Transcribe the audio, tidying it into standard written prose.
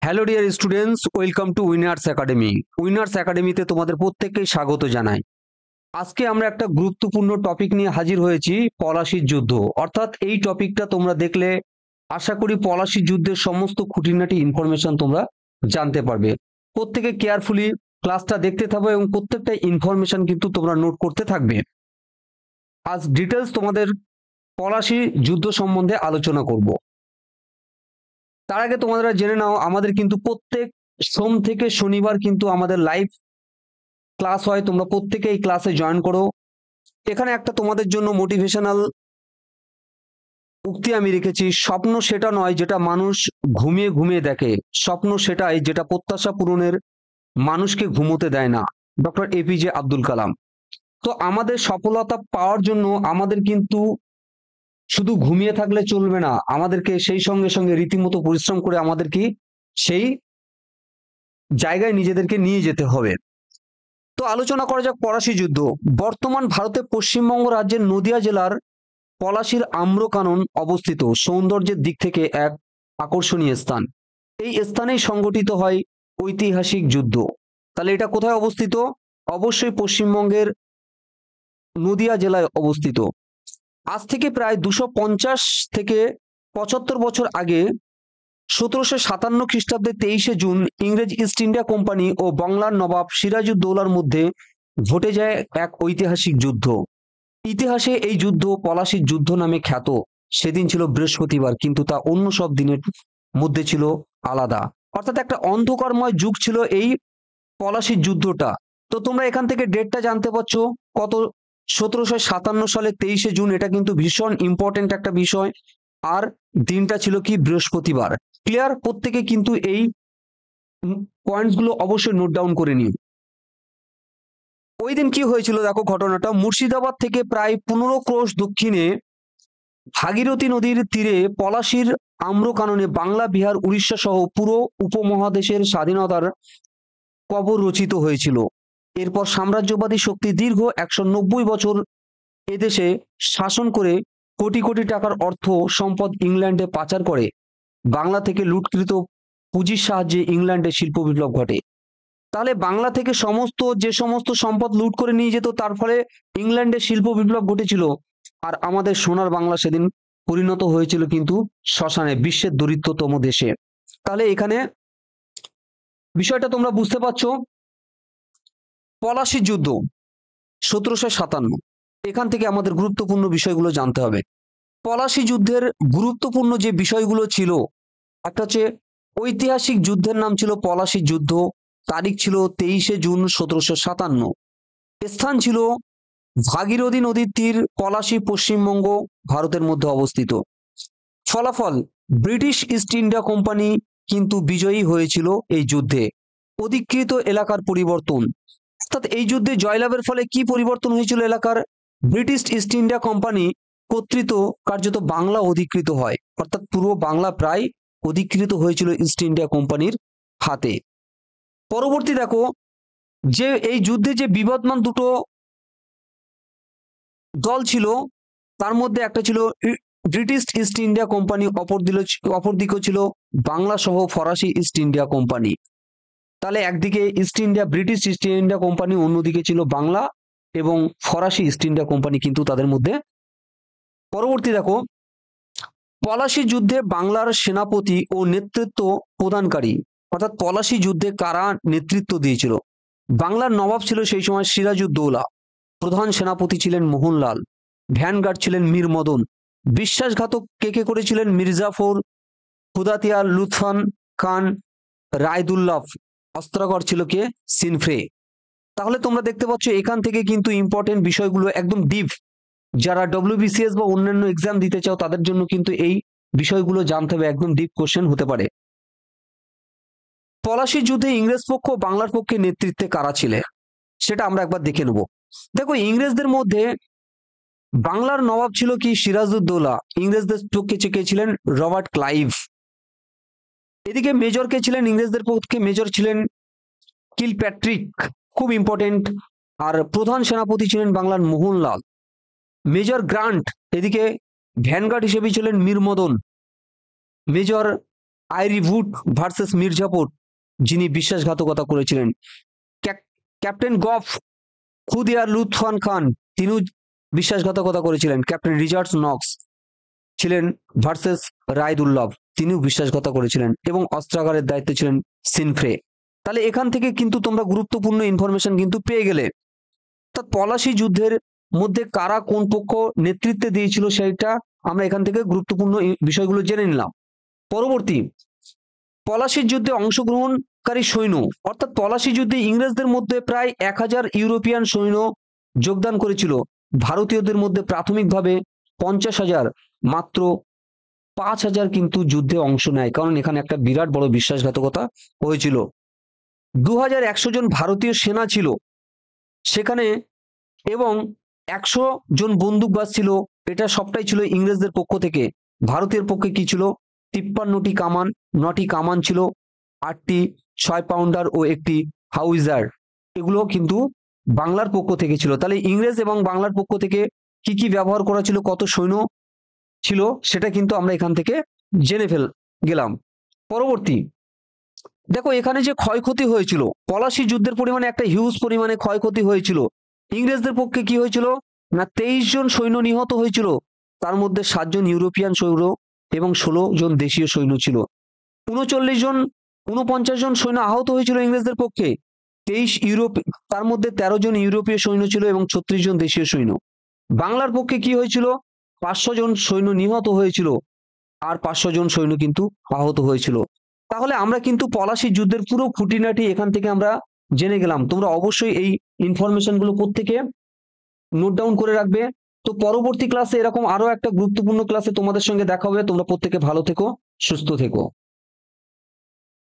Hello dear students, welcome to winners academy. Winners একাডেমিতে তোমাদের প্রত্যেককে স্বাগত জানাই। আজকে আমরা একটা গুরুত্বপূর্ণ টপিক নিয়ে হাজির হয়েছি, পলাশির যুদ্ধ। অর্থাৎ এই টপিকটা তোমরা দেখলে আশা করি পলাশির যুদ্ধের সমস্ত খুঁটিনাটি ইনফরমেশন তোমরা জানতে পারবে। প্রত্যেকে কেয়ারফুলি ক্লাসটা দেখতে থাকবে এবং প্রত্যেকটা ইনফরমেশন কিন্তু তোমরা নোট করতে থাকবে। আজ ডিটেলস তোমাদের পলাশি যুদ্ধ সম্বন্ধে আলোচনা করব। তার আগে তোমরা জেনে নাও, আমাদের কিন্তু প্রত্যেক সোম থেকে শনিবার কিন্তু আমাদের লাইভ ক্লাস হয়। তোমরা প্রত্যেকে এই ক্লাসে জয়েন করো। এখানে একটা তোমাদের জন্য মোটিভেশনাল উক্তি আমি রেখেছি, স্বপ্ন সেটা নয় যেটা মানুষ ঘুমিয়ে ঘুমিয়ে দেখে, স্বপ্ন সেটাই যেটা প্রত্যাশা পূরণের মানুষকে ঘুমোতে দেয় না। Doctor APJ Abdul Kalam. তো আমাদের সফলতা পাওয়ার জন্য আমাদের কিন্তু শুধু ঘুমিয়ে থাকলে চলবে না, আমাদেরকে সেই সঙ্গে সঙ্গে রীতিমতো পরিশ্রম করে আমাদেরকে সেই জায়গায় নিজেদেরকে নিয়ে যেতে হবে। তো আলোচনা করা যাক পলাশি যুদ্ধ। বর্তমান ভারতের পশ্চিমবঙ্গ রাজ্যের নদিয়া জেলার পলাশির আম্রকানন অবস্থিত সৌন্দর্যের দিক থেকে এক আকর্ষণীয় স্থান। এই স্থানেই সংগঠিত হয় ঐতিহাসিক যুদ্ধ। তাহলে এটা কোথায় অবস্থিত? অবশ্যই পশ্চিমবঙ্গের নদিয়া জেলায় অবস্থিত। আজ থেকে প্রায় 250 থেকে 75 বছর আগে 1757 খ্রিস্টাব্দে 23শে জুন ইংরেজ ইস্ট ইন্ডিয়া কোম্পানি ও বাংলার নবাব সিরাজউদ্দৌলার মধ্যে ঘটে যায় এক ঐতিহাসিক যুদ্ধ। ইতিহাসে এই যুদ্ধ পলাশির যুদ্ধ নামে খ্যাত। সেদিন ছিল বৃহস্পতিবার, কিন্তু তা অন্য সব দিনের মধ্যে ছিল আলাদা। অর্থাৎ একটা অন্ধকারময় যুগ ছিল এই পলাশির যুদ্ধটা। তো তোমরা এখান থেকে ডেটটা জানতে পারছো কত? 1757 সালে 23শে জুন। এটা কিন্তু ভীষণ ইম্পর্টেন্ট একটা বিষয়। আর দিনটা ছিল কি? বৃহস্পতিবার। ক্লিয়ার? প্রত্যেকে কিন্তু এই পয়েন্টস গুলো অবশ্যই নোট ডাউন করে নিও। ওই দিন কি হয়েছিল দেখো ঘটনাটা। মুর্শিদাবাদ থেকে প্রায় 15 ক্রোশ দক্ষিণে ভাগীরথী নদীর তীরে পলাশির আম্রকাননে বাংলা, বিহার, উড়িষ্যা সহ পুরো উপমহাদেশের স্বাধীনতার কবর রচিত হয়েছিল। এরপর সাম্রাজ্যবাদী শক্তি দীর্ঘ 190 বছর এদেশে শাসন করে কোটি কোটি টাকার অর্থ সম্পদ ইংল্যান্ডে পাচার করে। বাংলা থেকে লুটকৃত পুঁজির সাহায্যে ইংল্যান্ডে শিল্প বিপ্লব ঘটে। তাহলে বাংলা থেকে যে সমস্ত সম্পদ লুট করে নিয়ে যেত, তার ফলে ইংল্যান্ডে শিল্প বিপ্লব ঘটেছিল। আর আমাদের সোনার বাংলা সেদিন পরিণত হয়েছিল কিন্তু শ্মশানে, বিশ্বের দরিদ্রতম দেশে। তাহলে এখানে বিষয়টা তোমরা বুঝতে পারছো। পলাশির যুদ্ধ 1757, এখান থেকে আমাদের গুরুত্বপূর্ণ বিষয়গুলো জানতে হবে। পলাশি যুদ্ধের গুরুত্বপূর্ণ যে বিষয়গুলো ছিল, একটা হচ্ছে ঐতিহাসিক যুদ্ধের নাম ছিল পলাশির যুদ্ধ। তারিখ ছিল 23শে জুন 1757। স্থান ছিল ভাগীরথী নদীর তীর, পলাশি, পশ্চিমবঙ্গ, ভারতের মধ্যে অবস্থিত। ফলাফল, ব্রিটিশ ইস্ট ইন্ডিয়া কোম্পানি কিন্তু বিজয়ী হয়েছিল এই যুদ্ধে। অধিকৃত এলাকার পরিবর্তন, অর্থাৎ এই যুদ্ধে জয়লাভের ফলে কি পরিবর্তন হয়েছিল এলাকার? ব্রিটিশ ইস্ট ইন্ডিয়া কোম্পানি কর্তৃত কার্যত বাংলা অধিকৃত হয়। অর্থাৎ পুরো বাংলা প্রায় অধিকৃত হয়েছিল ইস্ট ইন্ডিয়া কোম্পানির হাতে। পরবর্তী দেখো, যে এই যুদ্ধে যে বিবদমান দুটো দল ছিল, তার মধ্যে একটা ছিল ব্রিটিশ ইস্ট ইন্ডিয়া কোম্পানি, অপরদিকে ছিল বাংলা সহ ফরাসি ইস্ট ইন্ডিয়া কোম্পানি। তাহলে একদিকে ব্রিটিশ ইস্ট ইন্ডিয়া কোম্পানি, অন্যদিকে ছিল বাংলা এবং ফরাসি ইস্ট ইন্ডিয়া কোম্পানি কিন্তু তাদের মধ্যে। পরবর্তী দেখো, পলাশি যুদ্ধে বাংলার সেনাপতি ও নেতৃত্ব প্রদানকারী, অর্থাৎ পলাশি যুদ্ধে কারা নেতৃত্ব দিয়েছিল? বাংলার নবাব ছিল সেই সময় সিরাজউদ্দৌলা, প্রধান সেনাপতি ছিলেন মোহনলাল, ভ্যানগার্ড ছিলেন মীর মদন, বিশ্বাসঘাতক কে করেছিলেন? মির্জাফর, খুদাতিয়া, লুৎফান খান, রায়দুল্লাহ, অস্ত্রাগর ছিল কে? সিনফ্রে। তাহলে তোমরা দেখতে পাচ্ছ এখান থেকে কিন্তু ইম্পর্টেন্ট বিষয়গুলো একদম ডিপ, যারা ডব্লিউবিসিএস বা অন্যান্য এক্সাম দিতে চাও তাদের জন্য কিন্তু এই বিষয়গুলো জানতে হবে, একদম ডিপ কোশ্চেন হতে পারে। পলাশির যুদ্ধে ইংরেজ পক্ষ বাংলার পক্ষে নেতৃত্বে কারা ছিলেন সেটা আমরা একবার দেখে নেব। দেখো, ইংরেজদের মধ্যে বাংলার নবাব ছিল কি? সিরাজউদ্দৌলা। ইংরেজদের পক্ষে কে ছিলেন? Robert Clive. এদিকে মেজর কে ছিলেন? ইংরেজদের পক্ষে মেজর ছিলেন কিলপ্যাট্রিক, খুব ইম্পর্টেন্ট। আর প্রধান সেনাপতি ছিলেন বাংলার মোহনলাল। মেজর গ্রান্ট, এদিকে ভ্যানগার্ড হিসেবে ছিলেন মীর মদন। মেজর আইরিভুড ভার্সেস মির্জাপুর যিনি বিশ্বাসঘাতকতা করেছিলেন, ক্যাপ্টেন গফ খুদিয়ার লুৎফান খান তিনিও বিশ্বাসঘাতকতা করেছিলেন, ক্যাপ্টেন রিচার্ড নক্স ছিলেন ভার্সেস রায়দুল্লভ তিনিও বিশ্বাসঘাতকতা করেছিলেন, এবং অস্ত্রাগারের দায়িত্বে ছিলেন সিনফ্রে। তাহলে এখান থেকে কিন্তু তোমরা গুরুত্বপূর্ণ ইনফরমেশন কিন্তু পেয়ে গেলে। তা পলাশী যুদ্ধের মধ্যে কারা কোন পক্ষ নেতৃত্বে দিয়েছিল সেটা আমরা এখান থেকে গুরুত্বপূর্ণ বিষয়গুলো জেনে নিলাম। পরবর্তী, পলাশীর যুদ্ধে অংশগ্রহণকারী সৈন্য, অর্থাৎ পলাশী যুদ্ধে ইংরেজদের মধ্যে প্রায় 1000 ইউরোপিয়ান সৈন্য যোগদান করেছিল। ভারতীয়দের মধ্যে প্রাথমিকভাবে 50,000, মাত্র 5,000 কিন্তু যুদ্ধে অংশ নেয়, কারণ এখানে একটা বিরাট বড় বিশ্বাসঘাতকতা হয়েছিল। 2100 জন ভারতীয় সেনা ছিল সেখানে, এবং 100 জন বন্দুকবাজ ছিল। এটা সবটাই ছিল ইংরেজদের পক্ষ থেকে। ভারতের পক্ষে কি ছিল? 53টি কামান, 9টি কামান ছিল, 8টি 6 পাউন্ডার ও একটি হাউইজার, এগুলো কিন্তু বাংলার পক্ষ থেকে ছিল। তাহলে ইংরেজ এবং বাংলার পক্ষ থেকে কি কি ব্যবহার করা ছিল, কত সৈন্য ছিল, সেটা কিন্তু আমরা এখান থেকে জেনে গেলাম। পরবর্তী দেখো, এখানে যে ক্ষয়ক্ষতি হয়েছিল, পলাশী যুদ্ধের পরিমাণে একটা হিউজ পরিমাণে ক্ষয়ক্ষতি হয়েছিল। ইংরেজদের পক্ষে কি হয়েছিল না, 23 জন সৈন্য নিহত হয়েছিল, তার মধ্যে 7 জন ইউরোপিয়ান সৈন্য এবং 16 জন দেশীয় সৈন্য ছিল। 49 জন সৈন্য আহত হয়েছিল ইংরেজদের পক্ষে, 23 ইউরোপ, তার মধ্যে 13 জন ইউরোপীয় সৈন্য ছিল এবং 36 জন দেশীয় সৈন্য। বাংলার পক্ষে কি হয়েছিল, 500 জন সৈন্য নিহত হয়েছিল আর 500 জন সৈন্য কিন্তু আহত হয়েছিল। তাহলে আমরা কিন্তু পলাশী যুদ্ধের পুরো খুঁটিনাটি এখান থেকে আমরা জেনে গেলাম। তোমরা অবশ্যই এই ইনফরমেশন গুলো প্রত্যেকে নোট ডাউন করে রাখবে। তো পরবর্তী ক্লাসে এরকম আরো একটা গুরুত্বপূর্ণ ক্লাসে তোমাদের সঙ্গে দেখা হবে। তোমরা প্রত্যেকে ভালো থেকো, সুস্থ থেকো।